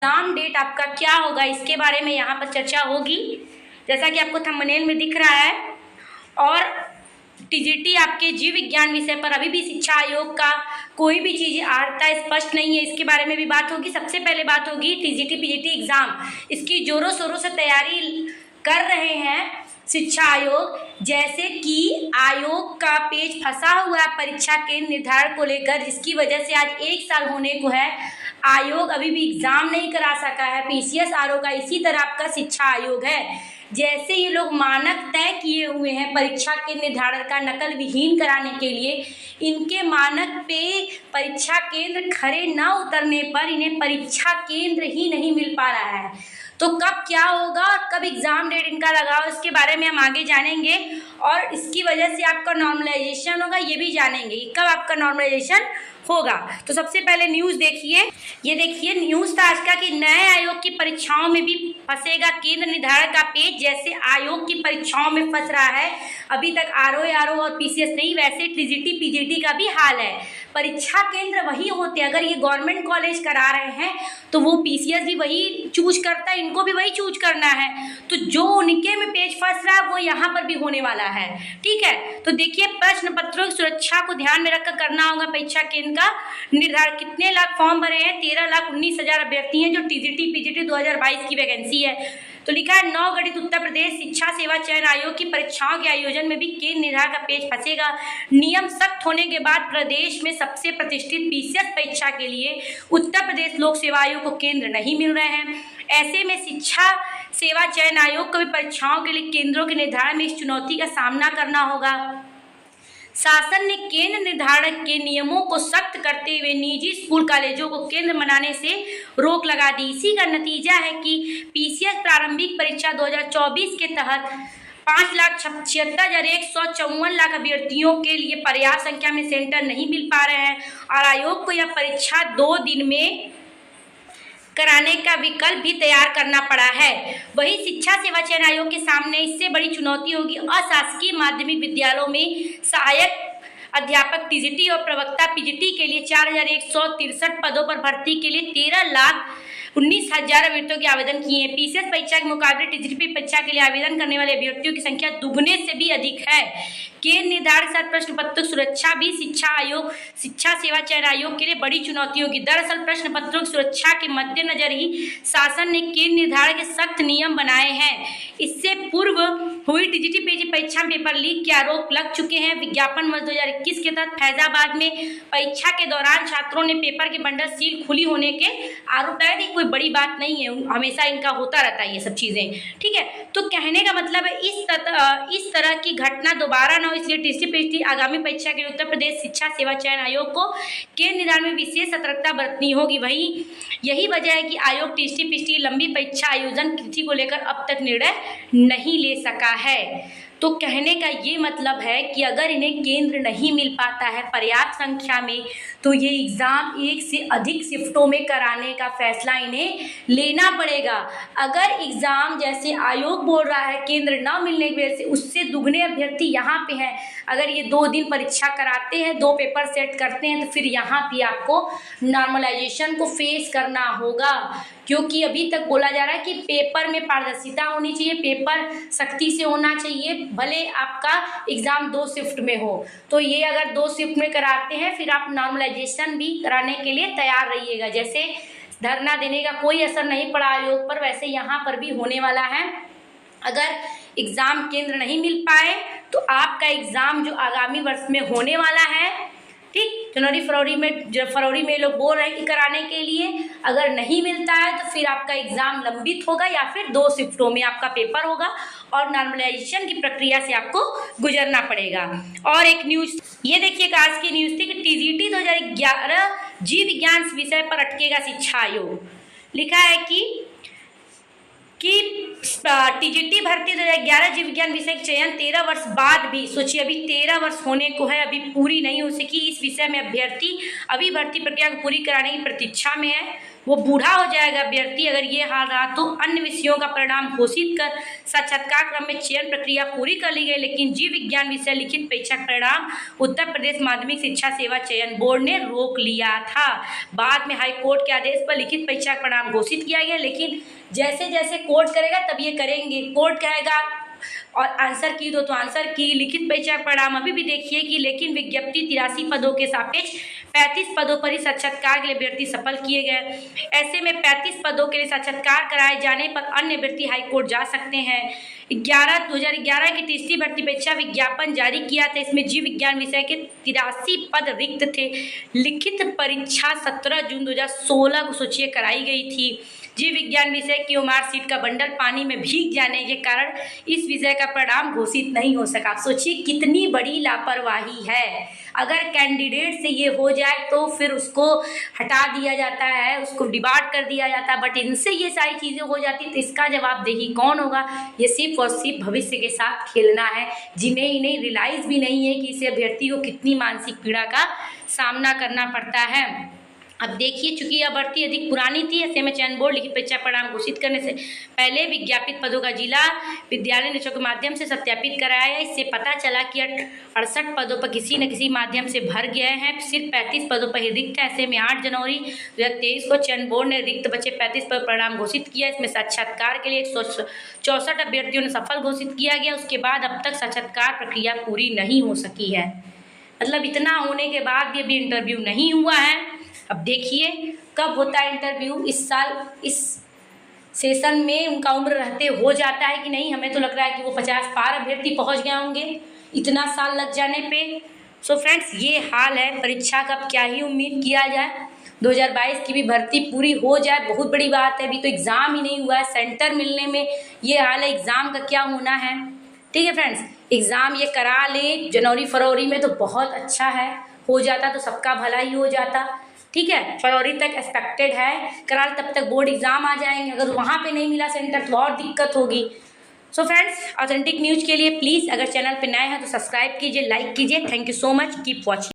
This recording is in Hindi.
एग्जाम डेट आपका क्या होगा इसके बारे में यहाँ पर चर्चा होगी, जैसा कि आपको थंबनेल में दिख रहा है। और टीजीटी आपके जीव विज्ञान विषय पर अभी भी शिक्षा आयोग का कोई भी चीज़ आर्ता स्पष्ट नहीं है, इसके बारे में भी बात होगी। सबसे पहले बात होगी टीजीटी पीजीटी एग्जाम, इसकी जोरों शोरों से तैयारी कर रहे हैं शिक्षा आयोग। जैसे कि आयोग का पेज फंसा हुआ है परीक्षा के निर्धारण को लेकर, जिसकी वजह से आज 1 साल होने को है, आयोग अभी भी एग्जाम नहीं करा सका है। पीसीएस आरओ का इसी तरह आपका शिक्षा आयोग है। जैसे ये लोग मानक तय किए हुए हैं परीक्षा के निर्धारण का नकल विहीन कराने के लिए, इनके मानक पे परीक्षा केंद्र खरे न उतरने पर इन्हें परीक्षा केंद्र ही नहीं मिल पा रहा है। तो कब क्या होगा और कब एग्जाम डेट इनका लगा हो, इसके बारे में हम आगे जानेंगे। और इसकी वजह से आपका नॉर्मलाइजेशन होगा, ये भी जानेंगे कब आपका नॉर्मलाइजेशन होगा। तो सबसे पहले न्यूज़ देखिए, ये देखिए न्यूज़ था आज का कि नए आयोग की परीक्षाओं में भी फंसेगा केंद्र निर्धारण का पेज। जैसे आयोग की परीक्षाओं में फंस रहा है अभी तक आरओ और पीसीएस नहीं, वैसे टीजीटी पीजीटी का भी हाल है। परीक्षा केंद्र वही होते हैं, अगर ये गवर्नमेंट कॉलेज करा रहे हैं तो वो पीसीएस भी वही चूज करता है, इनको भी वही चूज करना है। तो जो उनके में पेज फंस रहा है वो यहाँ पर भी होने वाला है, ठीक है। तो देखिए प्रश्न पत्रों की सुरक्षा को ध्यान में रखकर करना होगा परीक्षा केंद्र का निर्धारण। कितने लाख फॉर्म भरे हैं? 13,19,000 अभ्यर्थी हैं जो टीजीटी पीजीटी 2022 की वैकेंसी है। तो लिखा है 9 गठित उत्तर प्रदेश शिक्षा सेवा चयन आयोग की परीक्षाओं के आयोजन में भी केंद्र निर्धारण का पेज फंसेगा। नियम सख्त होने के बाद प्रदेश में सबसे प्रतिष्ठित पीसीएस परीक्षा के लिए उत्तर प्रदेश लोक सेवा आयोग को केंद्र नहीं मिल रहे हैं। ऐसे में शिक्षा सेवा चयन आयोग को भी परीक्षाओं के लिए केंद्रों के निर्धारण में इस चुनौती का सामना करना होगा। शासन ने केंद्र निर्धारण के नियमों को सख्त करते हुए निजी स्कूल कॉलेजों को केंद्र बनाने से रोक लगा दी। इसी का नतीजा है कि पीसीएस प्रारंभिक परीक्षा 2024 के तहत 5,76,154 अभ्यर्थियों के लिए पर्याप्त संख्या में सेंटर नहीं मिल पा रहे हैं और आयोग को यह परीक्षा 2 दिन में कराने का विकल्प भी तैयार करना पड़ा है। वही शिक्षा सेवा चयन आयोग के सामने इससे बड़ी चुनौती होगी अशासकीय माध्यमिक विद्यालयों में सहायक अध्यापक टीजीटी और प्रवक्ता पीजीटी के लिए 4,163 पदों पर भर्ती के लिए 13,19,000 अभ्यर्थियों के आवेदन किए हैं। पीसीएस परीक्षा के मुकाबले टीजीटी परीक्षा के लिए आवेदन करने वाले अभ्यर्थियों की संख्या दुगने से भी अधिक है। केंद्र निर्धारण के साथ प्रश्न पत्रों की सुरक्षा भी शिक्षा सेवा चयन आयोग के लिए बड़ी चुनौती होगी। दरअसल प्रश्न पत्रों की सुरक्षा के मद्देनजर ही शासन ने केंद्र निर्धारण के सख्त नियम बनाए हैं। इससे पूर्व हुई टीजीटी पीजी परीक्षा में पेपर लीक के आरोप लग चुके हैं। विज्ञापन वर्ष 2021 के तहत फैजाबाद में परीक्षा के दौरान छात्रों ने पेपर के बंडल सील खुली होने के आरोप लगाए थे। कोई बड़ी बात नहीं है, हमेशा इनका होता रहता है ये सब चीजें, ठीक है। तो कहने का मतलब है इस तरह की घटना दोबारा न हो, इसलिए टीजीटी आगामी परीक्षा के लिए उत्तर प्रदेश शिक्षा सेवा चयन आयोग को केंद्र निर्धारण में विशेष सतर्कता बरतनी होगी। वही यही वजह है कि आयोग टीजीटी पीजीटी लंबी परीक्षा आयोजन तिथि को लेकर अब तक निर्णय नहीं ले सका है। तो कहने का ये मतलब है कि अगर इन्हें केंद्र नहीं मिल पाता है पर्याप्त संख्या में, तो ये एग्ज़ाम 1 से अधिक शिफ्टों में कराने का फैसला इन्हें लेना पड़ेगा। अगर एग्ज़ाम जैसे आयोग बोल रहा है केंद्र न मिलने की वजह से उससे दुगने अभ्यर्थी यहाँ पे हैं, अगर ये 2 दिन परीक्षा कराते हैं, 2 पेपर सेट करते हैं, तो फिर यहाँ भी आपको नॉर्मलाइजेशन को फेस करना होगा। क्योंकि अभी तक बोला जा रहा है कि पेपर में पारदर्शिता होनी चाहिए, पेपर सख्ती से होना चाहिए, भले आपका एग्ज़ाम 2 शिफ्ट में हो। तो ये अगर 2 शिफ्ट में कराते हैं फिर आप नॉर्मलाइजेशन भी कराने के लिए तैयार रहिएगा। जैसे धरना देने का कोई असर नहीं पड़ा आयोग पर, वैसे यहाँ पर भी होने वाला है। अगर एग्ज़ाम केंद्र नहीं मिल पाए तो आपका एग्ज़ाम जो आगामी वर्ष में होने वाला है, ठीक, फरवरी में लोग बोल रहे हैं कि कराने के लिए, अगर नहीं मिलता है तो फिर आपका एग्ज़ाम लंबित होगा या फिर 2 शिफ्टों में आपका पेपर होगा और नॉर्मलाइजेशन की प्रक्रिया से आपको गुजरना पड़ेगा। और एक न्यूज़ ये देखिए आज की न्यूज़ थी कि टीजीटी 2011 जीव विज्ञान विषय पर अटकेगा शिक्षा आयोग। लिखा है कि टीजीटी भर्ती 2011 जीव विज्ञान विषय के चयन 13 वर्ष बाद भी, सोचिए अभी 13 वर्ष होने को है, अभी पूरी नहीं हो सकी। इस विषय में अभ्यर्थी अभी भर्ती प्रक्रिया को पूरी कराने की प्रतीक्षा में है। वो बूढ़ा हो जाएगा अभ्यर्थी अगर ये हाल रहा तो। अन्य विषयों का परिणाम घोषित कर साक्षात्कार क्रम में चयन प्रक्रिया पूरी कर ली गई, लेकिन जीव विज्ञान विषय लिखित परीक्षा परिणाम उत्तर प्रदेश माध्यमिक शिक्षा सेवा चयन बोर्ड ने रोक लिया था। बाद में हाई कोर्ट के आदेश पर लिखित परीक्षा परिणाम घोषित किया गया, लेकिन जैसे जैसे कोर्ट करेगा तब ये करेंगे। कोर्ट कहेगा और आंसर की दो तो आंसर की। लिखित परीक्षा परिणाम अभी भी देखिए कि लेकिन विज्ञप्ति 83 पदों के सापेक्ष 35 पदों पर ही साक्षात्कार के लिए अभ्यर्थी सफल किए गए। ऐसे में 35 पदों के लिए साक्षात्कार कराए जाने पर अन्य अभ्यर्थी हाईकोर्ट जा सकते हैं। 2011 की तीसरी भर्ती परीक्षा विज्ञापन जारी किया था। इसमें जीव विज्ञान विषय के 83 पद रिक्त थे। लिखित परीक्षा 17 जून 2016 को सोचिए कराई गई थी। जीव विज्ञान विषय की मार्कशीट का बंडल पानी में भीग जाने के कारण इस विषय का परिणाम घोषित नहीं हो सका। सोचिए कितनी बड़ी लापरवाही है। अगर कैंडिडेट से ये हो जाए तो फिर उसको हटा दिया जाता है, उसको डिबार्ड कर दिया जाता है, बट इनसे ये सारी चीज़ें हो जाती तो इसका जवाबदेही कौन होगा? ये सिर्फ और सिर्फ भविष्य के साथ खेलना है, जिन्हें इन्हें रियलाइज़ भी नहीं है कि इसे अभ्यर्थी को कितनी मानसिक पीड़ा का सामना करना पड़ता है। अब देखिए, चूंकि यह भर्ती अधिक पुरानी थी, ऐसे में चयन बोर्ड लिखित परीक्षा परिणाम घोषित करने से पहले विज्ञापित पदों का जिला विद्यालय निरीक्षकों के माध्यम से सत्यापित कराया। इससे पता चला कि 68 पदों पर किसी न किसी माध्यम से भर गए हैं। सिर्फ 35 पदों पर ही रिक्त है। ऐसे में 8 जनवरी 2023 को चयन बोर्ड ने रिक्त बचे 35 पद परिणाम घोषित किया। इसमें साक्षात्कार के लिए 164 अभ्यर्थियों ने सफल घोषित किया गया। उसके बाद अब तक साक्षात्कार प्रक्रिया पूरी नहीं हो सकी है। मतलब इतना होने के बाद भी अभी इंटरव्यू नहीं हुआ है। अब देखिए कब होता है इंटरव्यू। इस साल इस सेशन में उनका उम्र रहते हो जाता है कि नहीं? हमें तो लग रहा है कि वो 50 पार अभ्यर्थी पहुंच गए होंगे इतना साल लग जाने पे। सो फ्रेंड्स, ये हाल है परीक्षा का। अब क्या ही उम्मीद किया जाए, 2022 की भी भर्ती पूरी हो जाए, बहुत बड़ी बात है। अभी तो एग्ज़ाम ही नहीं हुआ है, सेंटर मिलने में ये हाल है, एग्ज़ाम का क्या होना है। ठीक है फ्रेंड्स, एग्ज़ाम ये करा ले जनवरी फरवरी में तो बहुत अच्छा है, हो जाता तो सबका भला ही हो जाता। ठीक है, फरवरी तक एक्सपेक्टेड है करा, तब तक बोर्ड एग्जाम आ जाएंगे। अगर वहाँ पे नहीं मिला सेंटर तो और दिक्कत होगी। सो फ्रेंड्स, ऑथेंटिक न्यूज़ के लिए प्लीज़ अगर चैनल पे नए हैं तो सब्सक्राइब कीजिए, लाइक कीजिए। Thank you so much, keep watching.